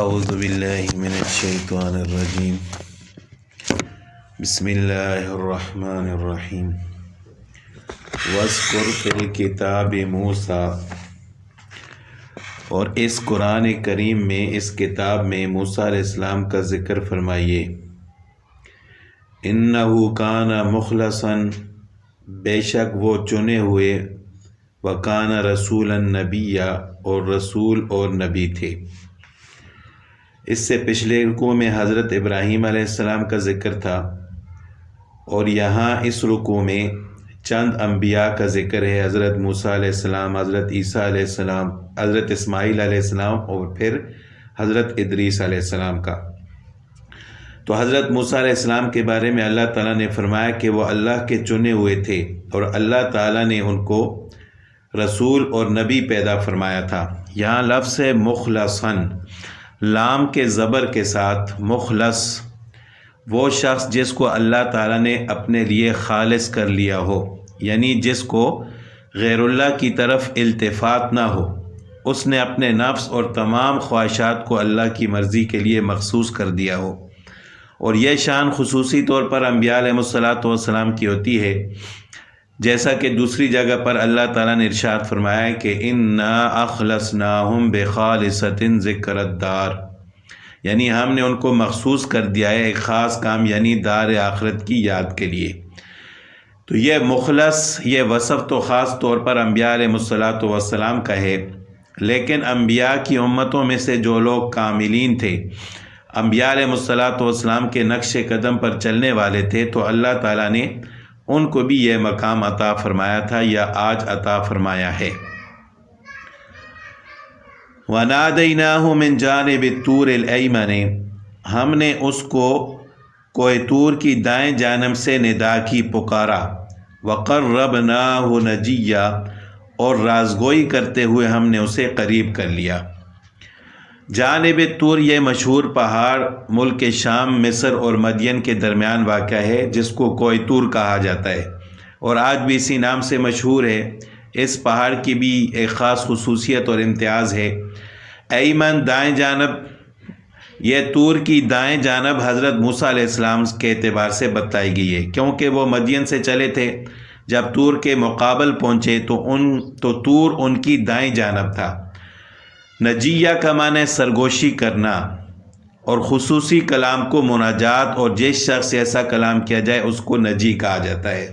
اعوذ باللہ من الشیطان الرجیم بسم اللہ الرحمن الرحیم واذکر فی الکتاب موسیٰ، اور اس قرآن کریم میں، اس کتاب میں موسیٰ علیہ السلام کا ذکر فرمائیے۔ انہ کان مخلصا، بے شک وہ چنے ہوئے، وکان رسولا نبیا، اور رسول اور نبی تھے۔ اس سے پچھلے رکوع میں حضرت ابراہیم علیہ السلام کا ذکر تھا، اور یہاں اس رکوع میں چند انبیاء کا ذکر ہے، حضرت موسیٰ علیہ السلام، حضرت عیسیٰ علیہ السلام، حضرت اسماعیل علیہ السلام، اور پھر حضرت ادریس علیہ السلام کا۔ تو حضرت موسیٰ علیہ السلام کے بارے میں اللہ تعالیٰ نے فرمایا کہ وہ اللہ کے چنے ہوئے تھے، اور اللہ تعالیٰ نے ان کو رسول اور نبی پیدا فرمایا تھا۔ یہاں لفظ ہے مخلصاً، لام کے زبر کے ساتھ۔ مخلص وہ شخص جس کو اللہ تعالیٰ نے اپنے لیے خالص کر لیا ہو، یعنی جس کو غیر اللہ کی طرف التفات نہ ہو، اس نے اپنے نفس اور تمام خواہشات کو اللہ کی مرضی کے لیے مخصوص کر دیا ہو۔ اور یہ شان خصوصی طور پر انبیاء علیہ السلام کی ہوتی ہے، جیسا کہ دوسری جگہ پر اللہ تعالیٰ نے ارشاد فرمایا ہے کہ اِنَّا أَخْلَصْنَاهُمْ بِخَالِصَةٍ ذِكْرَ الدَّارِ، یعنی ہم نے ان کو مخصوص کر دیا ہے ایک خاص کام، یعنی دار آخرت کی یاد کے لیے۔ تو یہ مخلص، یہ وصف تو خاص طور پر انبیاء علیہ السلام کا ہے، لیکن انبیاء کی امتوں میں سے جو لوگ کاملین تھے، انبیاء علیہ السلام کے نقش قدم پر چلنے والے تھے، تو اللہ تعالیٰ نے ان کو بھی یہ مقام عطا فرمایا تھا، یا آج عطا فرمایا ہے۔ وَنَادَيْنَاهُ مِنْ جَانِبِ الطُّورِ الْأَيْمَنِ، ہم نے اس کو کوہ طور کی دائیں جانب سے ندا کی، پکارا۔ وَقَرَّبْنَاهُ نَجِيًّا، اور رازگوئی کرتے ہوئے ہم نے اسے قریب کر لیا۔ جانب طور یہ مشہور پہاڑ ملک شام، مصر اور مدین کے درمیان واقع ہے، جس کو کوہ طور کہا جاتا ہے، اور آج بھی اسی نام سے مشہور ہے۔ اس پہاڑ کی بھی ایک خاص خصوصیت اور امتیاز ہے۔ ایمن، دائیں جانب، یہ طور کی دائیں جانب حضرت موسیٰ علیہ السلام کے اعتبار سے بتائی گئی ہے، کیونکہ وہ مدین سے چلے تھے، جب طور کے مقابل پہنچے تو طور ان کی دائیں جانب تھا۔ نجیہ کا معنی سرگوشی کرنا، اور خصوصی کلام کو مناجات، اور جس شخص سے ایسا کلام کیا جائے اس کو نجی کہا جاتا ہے۔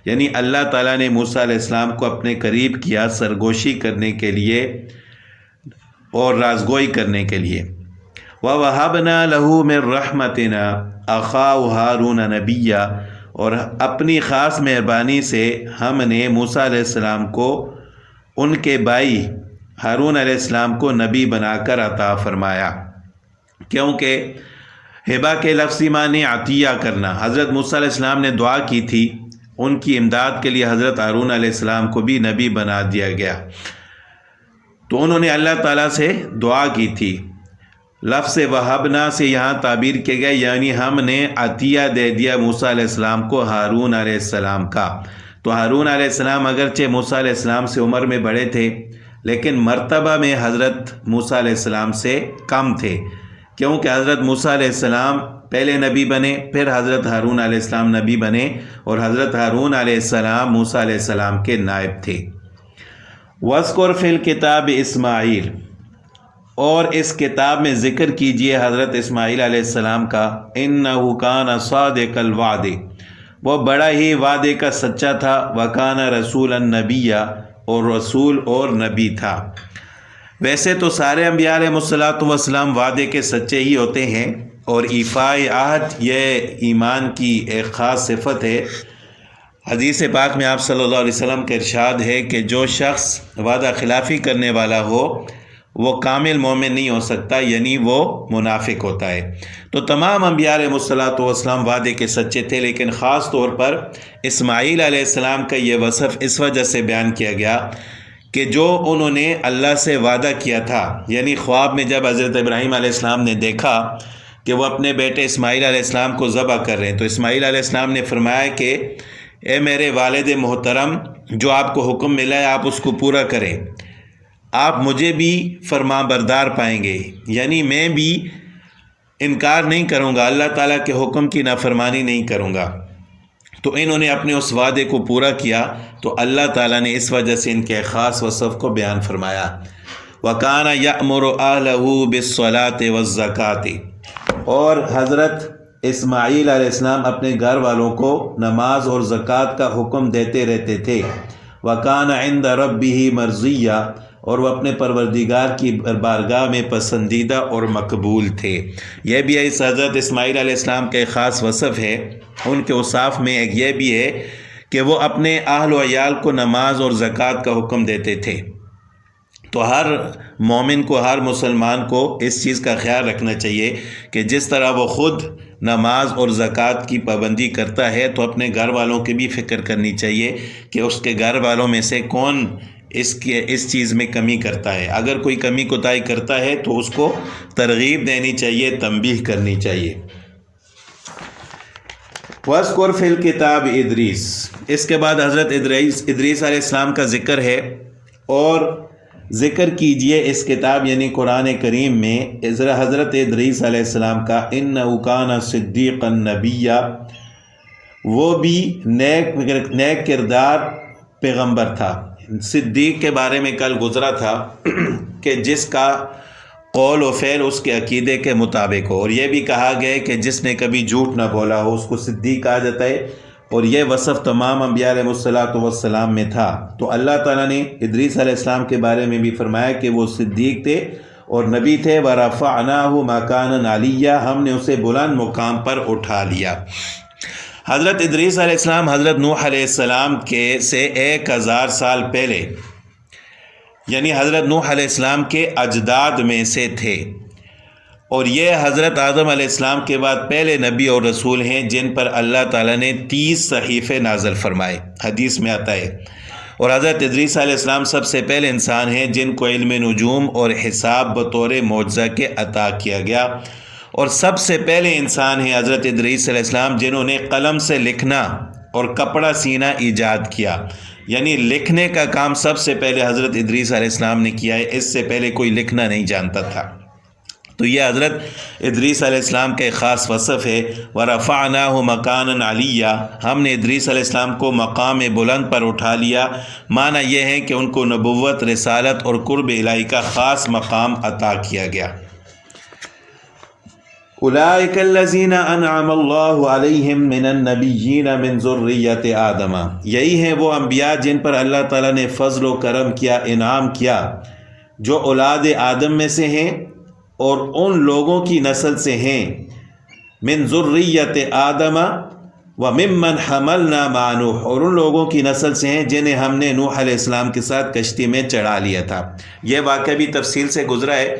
یعنی اللہ تعالیٰ نے موسیٰ علیہ السلام کو اپنے قریب کیا سرگوشی کرنے کے لیے اور رازگوئی کرنے کے لیے۔ وَوَهَبْنَا لَهُ مِن رَحْمَتِنَا أَخَاهُ هَارُونَ نَبِيًّا، اور اپنی خاص مہربانی سے ہم نے موسیٰ علیہ السلام کو ان کے بھائی ہارون علیہ السلام کو نبی بنا کر عطا فرمایا، کیونکہ ہبہ کے لفظی معنی عطیہ کرنا۔ حضرت موسیٰ علیہ السلام نے دعا کی تھی، ان کی امداد کے لیے حضرت ہارون علیہ السلام کو بھی نبی بنا دیا گیا، تو انہوں نے اللہ تعالیٰ سے دعا کی تھی۔ لفظ وہبنا سے یہاں تعبیر کیا گیا، یعنی ہم نے عطیہ دے دیا موسیٰ علیہ السلام کو ہارون علیہ السلام کا۔ تو ہارون علیہ السلام اگرچہ موسیٰ علیہ السلام سے عمر میں بڑے تھے، لیکن مرتبہ میں حضرت موسیٰ علیہ السلام سے کم تھے، کیونکہ حضرت موسیٰ علیہ السلام پہلے نبی بنے، پھر حضرت ہارون علیہ السلام نبی بنے، اور حضرت ہارون علیہ السلام موسیٰ علیہ السلام کے نائب تھے۔ وَاذْكُرْ فِي الْكِتَابِ اسماعیل، اور اس کتاب میں ذکر کیجئے حضرت اسماعیل علیہ السلام کا۔ إِنَّهُ كَانَ صَادِقَ الْوَعْدِ، وہ بڑا ہی وعدے کا سچا تھا۔ وَكَانَ رَسُولًا نَبِيًّا، اور رسول اور نبی تھا۔ ویسے تو سارے انبیاء علیہ السلام وعدے کے سچے ہی ہوتے ہیں، اور ایفاء عہد یہ ایمان کی ایک خاص صفت ہے۔ حدیث پاک میں آپ صلی اللہ علیہ وسلم کا ارشاد ہے کہ جو شخص وعدہ خلافی کرنے والا ہو وہ کامل مومن نہیں ہو سکتا، یعنی وہ منافق ہوتا ہے۔ تو تمام انبیاء علیہ السلام وعدے کے سچے تھے، لیکن خاص طور پر اسماعیل علیہ السلام کا یہ وصف اس وجہ سے بیان کیا گیا کہ جو انہوں نے اللہ سے وعدہ کیا تھا، یعنی خواب میں جب حضرت ابراہیم علیہ السلام نے دیکھا کہ وہ اپنے بیٹے اسماعیل علیہ السلام کو ذبح کر رہے ہیں، تو اسماعیل علیہ السلام نے فرمایا کہ اے میرے والد محترم، جو آپ کو حکم ملا ہے آپ اس کو پورا کریں۔ آپ مجھے بھی فرما بردار پائیں گے، یعنی میں بھی انکار نہیں کروں گا، اللہ تعالیٰ کے حکم کی نافرمانی نہیں کروں گا۔ تو انہوں نے اپنے اس وعدے کو پورا کیا، تو اللہ تعالیٰ نے اس وجہ سے ان کے خاص وصف کو بیان فرمایا۔ وَكَانَ يَأْمُرُ أَهْلَهُ بِالصَّلَاةِ وَالزَّكَاةِ، اور حضرت اسماعیل علیہ السلام اپنے گھر والوں کو نماز اور زکوٰۃ کا حکم دیتے رہتے تھے۔ وَكَانَ عِنْدَ رَبِّهِ مَرْضِيًّا، اور وہ اپنے پروردگار کی بارگاہ میں پسندیدہ اور مقبول تھے۔ یہ بھی اس حضرت اسماعیل علیہ السلام کا ایک خاص وصف ہے۔ ان کے اوصاف میں ایک یہ بھی ہے کہ وہ اپنے اہل و عیال کو نماز اور زکوٰۃ کا حکم دیتے تھے۔ تو ہر مومن کو، ہر مسلمان کو اس چیز کا خیال رکھنا چاہیے کہ جس طرح وہ خود نماز اور زکوٰۃ کی پابندی کرتا ہے، تو اپنے گھر والوں کی بھی فکر کرنی چاہیے کہ اس کے گھر والوں میں سے کون اس چیز میں کمی کرتا ہے۔ اگر کوئی کمی کوتاہی کرتا ہے تو اس کو ترغیب دینی چاہیے، تنبیہ کرنی چاہیے۔ وَاذْكُرْ فِي الْكِتَابِ ادریس، اس کے بعد حضرت ادریس علیہ السلام کا ذکر ہے، اور ذکر کیجئے اس کتاب یعنی قرآن کریم میں حضرت ادریس علیہ السلام کا، إِنَّهُ كَانَ صِدِّيقًا نَبِيًّا، وہ بھی نیک کردار پیغمبر تھا۔ صدیق کے بارے میں کل گزرا تھا کہ جس کا قول و فعل اس کے عقیدے کے مطابق ہو، اور یہ بھی کہا گیا کہ جس نے کبھی جھوٹ نہ بولا ہو اس کو صدیق کہا جاتا ہے، اور یہ وصف تمام انبیاء علیہ السلام میں تھا۔ تو اللہ تعالیٰ نے ادریس علیہ السلام کے بارے میں بھی فرمایا کہ وہ صدیق تھے اور نبی تھے۔ وَرَفَعْنَاهُ مَكَانًا عَلِيًّا، ہم نے اسے بلند مقام پر اٹھا لیا۔ حضرت ادریس علیہ السلام حضرت نوح علیہ السلام سے 1000 سال پہلے، یعنی حضرت نوح علیہ السلام کے اجداد میں سے تھے، اور یہ حضرت آدم علیہ السلام کے بعد پہلے نبی اور رسول ہیں جن پر اللہ تعالیٰ نے 30 صحیفے نازل فرمائے، حدیث میں آتا ہے۔ اور حضرت ادریس علیہ السلام سب سے پہلے انسان ہیں جن کو علم نجوم اور حساب بطور معجزہ کے عطا کیا گیا، اور سب سے پہلے انسان ہیں حضرت ادریس علیہ السلام جنہوں نے قلم سے لکھنا اور کپڑا سینا ایجاد کیا، یعنی لکھنے کا کام سب سے پہلے حضرت ادریس علیہ السلام نے کیا ہے، اس سے پہلے کوئی لکھنا نہیں جانتا تھا۔ تو یہ حضرت ادریس علیہ السلام کا ایک خاص وصف ہے۔ وَرَفَعْنَاهُ مَكَانًا عَلِيًّا، ہم نے ادریس علیہ السلام کو مقام بلند پر اٹھا لیا۔ معنی یہ ہے کہ ان کو نبوت، رسالت اور قرب الہی کا خاص مقام عطا کیا گیا۔ اولئک الذین انعم اللہ علیہم من النبیین من ذریۃ آدم، یہی ہیں وہ انبیاء جن پر اللہ تعالیٰ نے فضل و کرم کیا، انعام کیا، جو اولاد آدم میں سے ہیں اور ان لوگوں کی نسل سے ہیں، من ذریۃ آدم وممن حملنا مع نوح، اور ان لوگوں کی نسل سے ہیں جنہیں ہم نے نوح علیہ السلام کے ساتھ کشتی میں چڑھا لیا تھا۔ یہ واقعہ بھی تفصیل سے گزرا ہے۔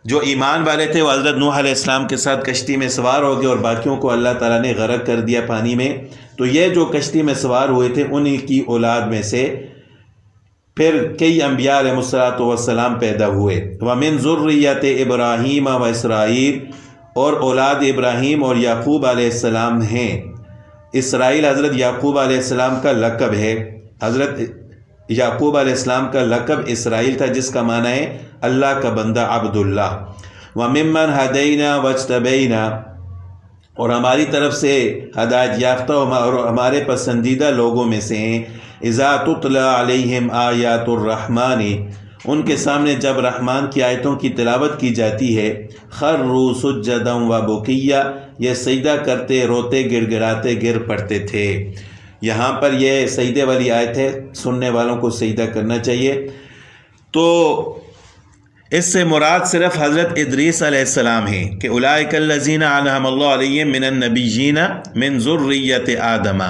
جو ایمان والے تھے وہ حضرت نوح علیہ السلام کے ساتھ کشتی میں سوار ہو گئے، اور باقیوں کو اللہ تعالیٰ نے غرق کر دیا پانی میں۔ تو یہ جو کشتی میں سوار ہوئے تھے انہی کی اولاد میں سے پھر کئی انبیاء علیہ السلام پیدا ہوئے۔ وَمِن ذُرِّيَّةِ ابراہیم و اسرائیل، اور اولاد ابراہیم اور یعقوب علیہ السلام ہیں۔ اسرائیل حضرت یعقوب علیہ السلام کا لقب ہے۔ حضرت یعقوب علیہ السلام کا لقب اسرائیل تھا، جس کا معنی ہے اللہ کا بندہ، عبد اللہ۔ وَمِمَّنْ هَدَيْنَا وَاجْتَبَيْنَا، اور ہماری طرف سے ہدایت یافتہ اور ہمارے پسندیدہ لوگوں میں سے ہیں۔ اِذَا تُتْلَى عَلَيْهِمْ آیَاتُ الرَّحْمَٰنِ، ان کے سامنے جب رحمان کی آیتوں کی تلاوت کی جاتی ہے، خَرُّوا سُجَّدًا وَبُكِيًّا، یہ سجدہ کرتے، روتے، گڑ گڑاتے گر پڑتے تھے۔ یہاں پر یہ سجدے والی آیت ہے، سننے والوں کو سجدہ کرنا چاہیے۔ تو اس سے مراد صرف حضرت ادریس علیہ السلام ہیں کہ اولئک الذین انعم اللہ علیہم من النبیین من ذریۃ آدم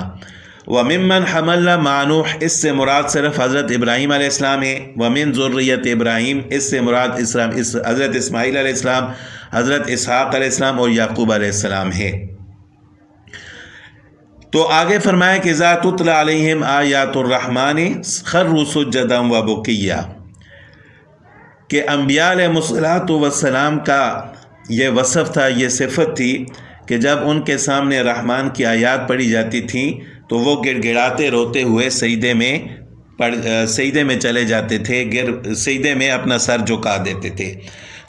وممن حملنا مع نوح، اس سے مراد صرف حضرت ابراہیم علیہ السلام ہے۔ ومن ذریۃ ابراہیم، اس سے مراد حضرت اسماعیل علیہ السلام، حضرت اسحاق علیہ السلام اور یعقوب علیہ السلام ہے۔ تو آگے فرمایا کہ اذا تتلی علیہم آیات الرحمن خروا سجدا وبکیا، کہ انبیاء علیہ السلام کا یہ وصف تھا، یہ صفت تھی کہ جب ان کے سامنے رحمان کی آیات پڑھی جاتی تھیں تو وہ گڑ گڑاتے روتے ہوئے سجدے میں سجدے میں چلے جاتے تھے، سجدے میں اپنا سر جھکا دیتے تھے۔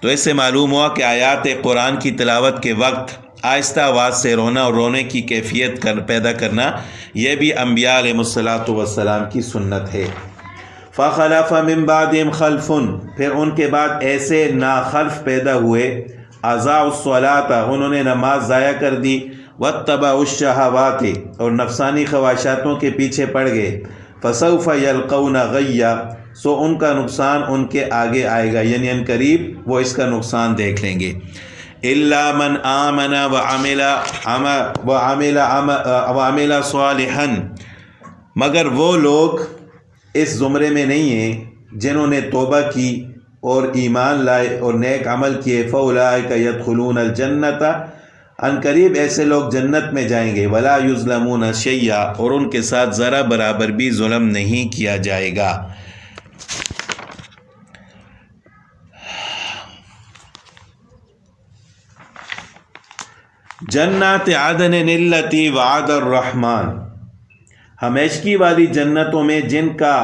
تو اس سے معلوم ہوا کہ آیات قرآن کی تلاوت کے وقت آہستہ آواز سے رونا اور رونے کی کیفیت پیدا کرنا یہ بھی انبیاء علیہ الصلوۃ والسلام کی سنت ہے۔ فخلف من بعدہم خلف، پھر ان کے بعد ایسے ناخلف پیدا ہوئے، اضاعوا الصلاۃ، انہوں نے نماز ضائع کر دی، واتبعوا الشہوات، اور نفسانی خواہشاتوں کے پیچھے پڑ گئے، فسوف یلقون غیا، سو ان کا نقصان ان کے آگے آئے گا، یعنی ان قریب وہ اس کا نقصان دیکھ لیں گے۔ الا من آمن وعمل صالحا، مگر وہ لوگ اس زمرے میں نہیں ہیں جنہوں نے توبہ کی اور ایمان لائے اور نیک عمل کیے، فاولئک یدخلون الجنۃ، ان قریب ایسے لوگ جنت میں جائیں گے، ولا یظلمون شیئا، اور ان کے ساتھ ذرا برابر بھی ظلم نہیں کیا جائے گا۔ جنات عدن التی وعد الرحمن، ہمیشگی والی جنتوں میں جن کا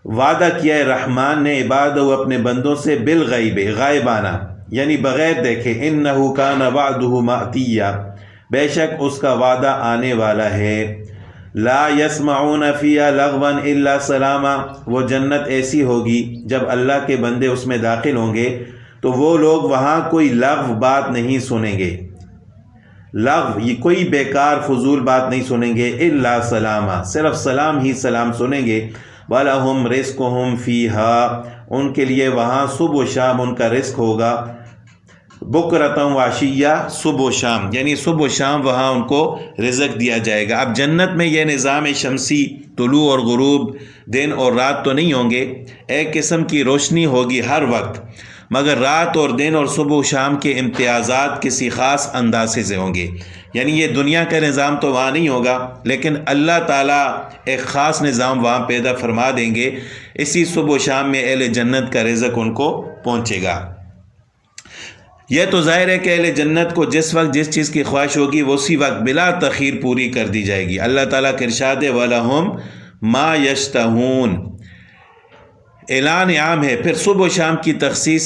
وعدہ کیا ہے رحمان نے، عبادہ اپنے بندوں سے، بالغیب، غائبانہ، یعنی بغیر دیکھے، انہ کان وعدہ مأتیا، بے شک اس کا وعدہ آنے والا ہے۔ لا یسمعون فیہا لغوا الا سلاما، وہ جنت ایسی ہوگی جب اللہ کے بندے اس میں داخل ہوں گے تو وہ لوگ وہاں کوئی لغو بات نہیں سنیں گے، لغو یہ کوئی بیکار فضول بات نہیں سنیں گے، الا سلاما، صرف سلام ہی سلام سنیں گے۔ وَلَهُمْ رِزْقُهُمْ فِيهَا، ان کے لیے وہاں صبح و شام ان کا رزق ہوگا، بکرۃ وعشیہ، صبح و شام، یعنی صبح و شام وہاں ان کو رزق دیا جائے گا۔ اب جنت میں یہ نظام شمسی طلوع اور غروب، دن اور رات تو نہیں ہوں گے، ایک قسم کی روشنی ہوگی ہر وقت، مگر رات اور دن اور صبح و شام کے امتیازات کسی خاص اندازے سے ہوں گے، یعنی یہ دنیا کا نظام تو وہاں نہیں ہوگا، لیکن اللہ تعالیٰ ایک خاص نظام وہاں پیدا فرما دیں گے، اسی صبح و شام میں اہل جنت کا رزق ان کو پہنچے گا۔ یہ تو ظاہر ہے کہ اہل جنت کو جس وقت جس چیز کی خواہش ہوگی وہ اسی وقت بلا تاخیر پوری کر دی جائے گی۔ اللہ تعالیٰ کا ارشاد ہے وَلَهُمْ مَا يَشْتَهُونَ، اعلان عام ہے۔ پھر صبح و شام کی تخصیص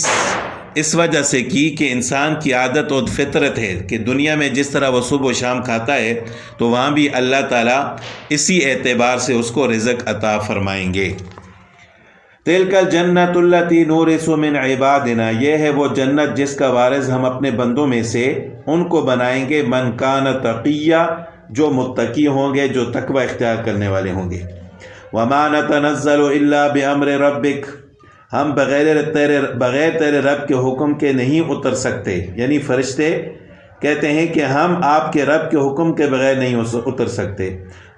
اس وجہ سے کی کہ انسان کی عادت اور فطرت ہے کہ دنیا میں جس طرح وہ صبح و شام کھاتا ہے تو وہاں بھی اللہ تعالیٰ اسی اعتبار سے اس کو رزق عطا فرمائیں گے۔ تِلْكَ الْجَنَّةُ الَّتِي نُورِثُ مِنْ عِبَادِنَا، یہ ہے وہ جنت جس کا وارث ہم اپنے بندوں میں سے ان کو بنائیں گے، مَنْ كَانَ تَقِيًّا، جو متقی ہوں گے، جو تقوی اختیار کرنے والے ہوں گے۔ وَمَا نَتَنَزَّلُ إِلَّا بِأَمْرِ رَبِّكَ، ہم بغیر تیرے رب کے حکم کے نہیں اتر سکتے، یعنی فرشتے کہتے ہیں کہ ہم آپ کے رب کے حکم کے بغیر نہیں اتر سکتے۔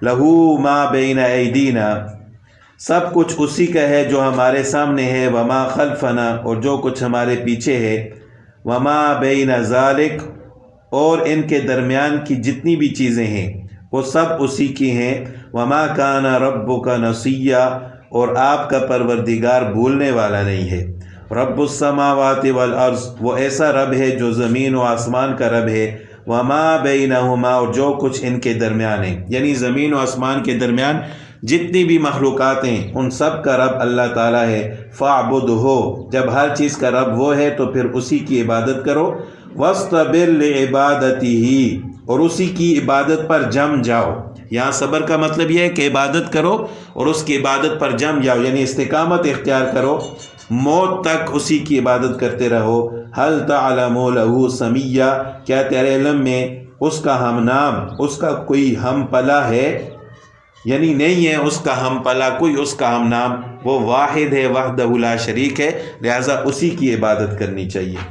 لَهُ مَا بَيْنَ أَيْدِينَا، سب کچھ اسی کا ہے جو ہمارے سامنے ہے، وَمَا خَلْفَنَا، اور جو کچھ ہمارے پیچھے ہے، وَمَا بَيْنَ ذَلِكَ، اور ان کے درمیان کی جتنی بھی چیزیں ہیں وہ سب اسی کی ہیں۔ وَمَا كَانَ رَبُّكَ نَسِيًّا، اور آپ کا پروردگار بھولنے والا نہیں ہے۔ رب السماوات والارض، وہ ایسا رب ہے جو زمین و آسمان کا رب ہے، وما بینہما، اور جو کچھ ان کے درمیان ہے، یعنی زمین و آسمان کے درمیان جتنی بھی مخلوقات ہیں ان سب کا رب اللہ تعالیٰ ہے۔ فاعبدہ، جب ہر چیز کا رب وہ ہے تو پھر اسی کی عبادت کرو، واصطبر لعبادتہ، اور اسی کی عبادت پر جم جاؤ۔ یہاں صبر کا مطلب یہ ہے کہ عبادت کرو اور اس کی عبادت پر جم جاؤ، یعنی استقامت اختیار کرو، موت تک اسی کی عبادت کرتے رہو۔ هل تعلم له سمیہ، کیا تیرے علم میں اس کا ہم نام، اس کا کوئی ہم پلا ہے؟ یعنی نہیں ہے اس کا ہم پلا کوئی، اس کا ہم نام، وہ واحد ہے، وحدہ لا شریک ہے، لہذا اسی کی عبادت کرنی چاہیے۔